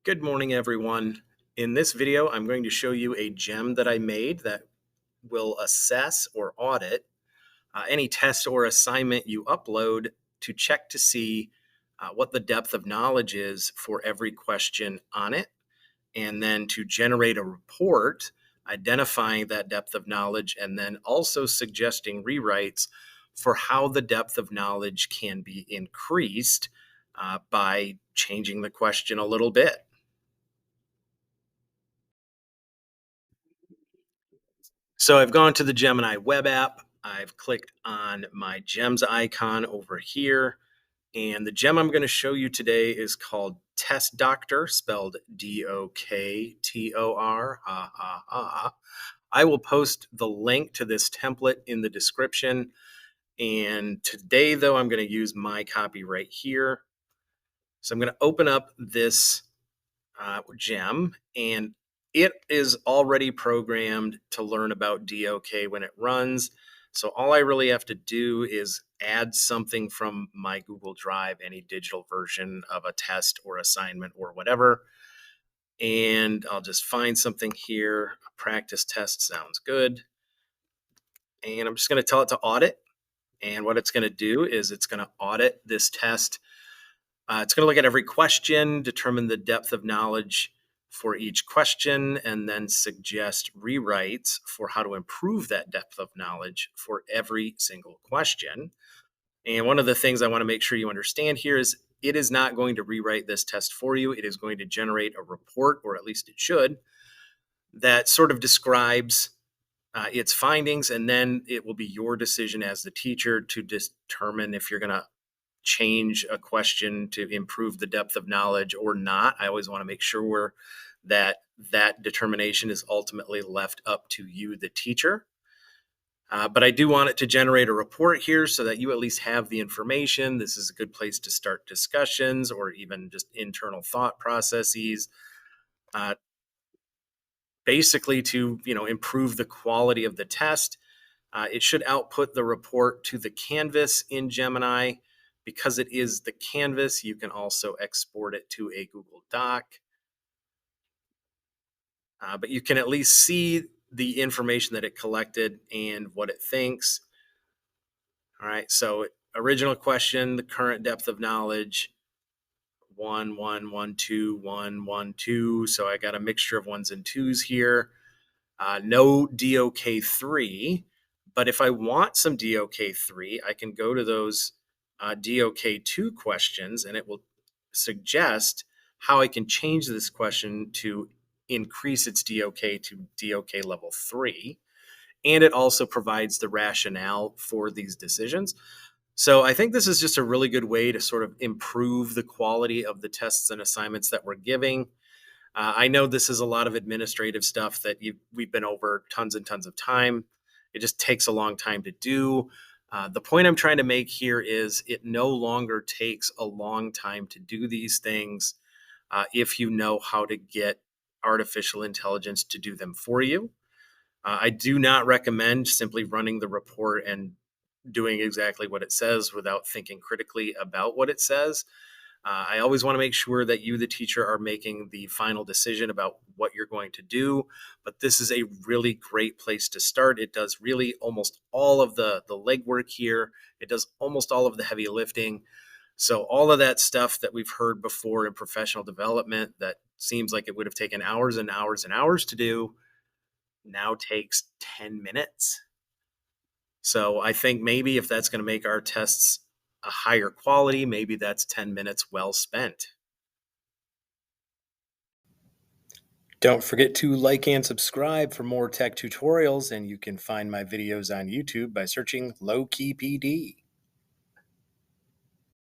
Good morning, everyone. In this video, I'm going to show you a gem that I made that will assess or audit any test or assignment you upload to check to see what the depth of knowledge is for every question on it, and then to generate a report identifying that depth of knowledge and then also suggesting rewrites for how the depth of knowledge can be increased by changing the question a little bit. So I've gone to the Gemini web app. I've clicked on my gems icon over here. And the gem I'm going to show you today is called Test DOKtor, spelled DOKtor. I will post the link to this template in the description. And today, though, I'm going to use my copy right here. So I'm going to open up this gem, and it is already programmed to learn about DOK when it runs. So all I really have to do is add something from my Google Drive, any digital version of a test or assignment or whatever. And I'll just find something here. A practice test sounds good. And I'm just going to tell it to audit. And what it's going to do is it's going to audit this test. It's going to look at every question, determine the depth of knowledge for each question, and then suggest rewrites for how to improve that depth of knowledge for every single question. And one of the things I want to make sure you understand here is it is not going to rewrite this test for you. It is going to generate a report, or at least it should, that sort of describes its findings, and then it will be your decision as the teacher to determine if you're going to change a question to improve the depth of knowledge or not. I always want to make sure that determination is ultimately left up to you, the teacher. But I do want it to generate a report here so that you at least have the information. This is a good place to start discussions or even just internal thought processes. Basically to improve the quality of the test. It should output the report to the canvas in Gemini. Because it is the canvas, you can also export it to a Google Doc. But you can at least see the information that it collected and what it thinks. All right, so original question, the current depth of knowledge, 1, 1, 1, 2, 1, 1, 2. So I got a mixture of ones and twos here. No DOK3, but if I want some DOK3, I can go to those DOK2 questions, and it will suggest how I can change this question to increase its DOK to DOK level 3. And it also provides the rationale for these decisions. So I think this is just a really good way to sort of improve the quality of the tests and assignments that we're giving. I know this is a lot of administrative stuff that we've been over tons and tons of time. It just takes a long time to do. The point I'm trying to make here is it no longer takes a long time to do these things if you know how to get artificial intelligence to do them for you. I do not recommend simply running the report and doing exactly what it says without thinking critically about what it says. I always want to make sure that you, the teacher, are making the final decision about what you're going to do. But this is a really great place to start. It does really almost all of the legwork here. It does almost all of the heavy lifting. So all of that stuff that we've heard before in professional development that seems like it would have taken hours and hours and hours to do now takes 10 minutes. So I think maybe if that's going to make our tests a higher quality, maybe that's 10 minutes well spent. Don't forget to like and subscribe for more tech tutorials, and you can find my videos on YouTube by searching Low Key PD.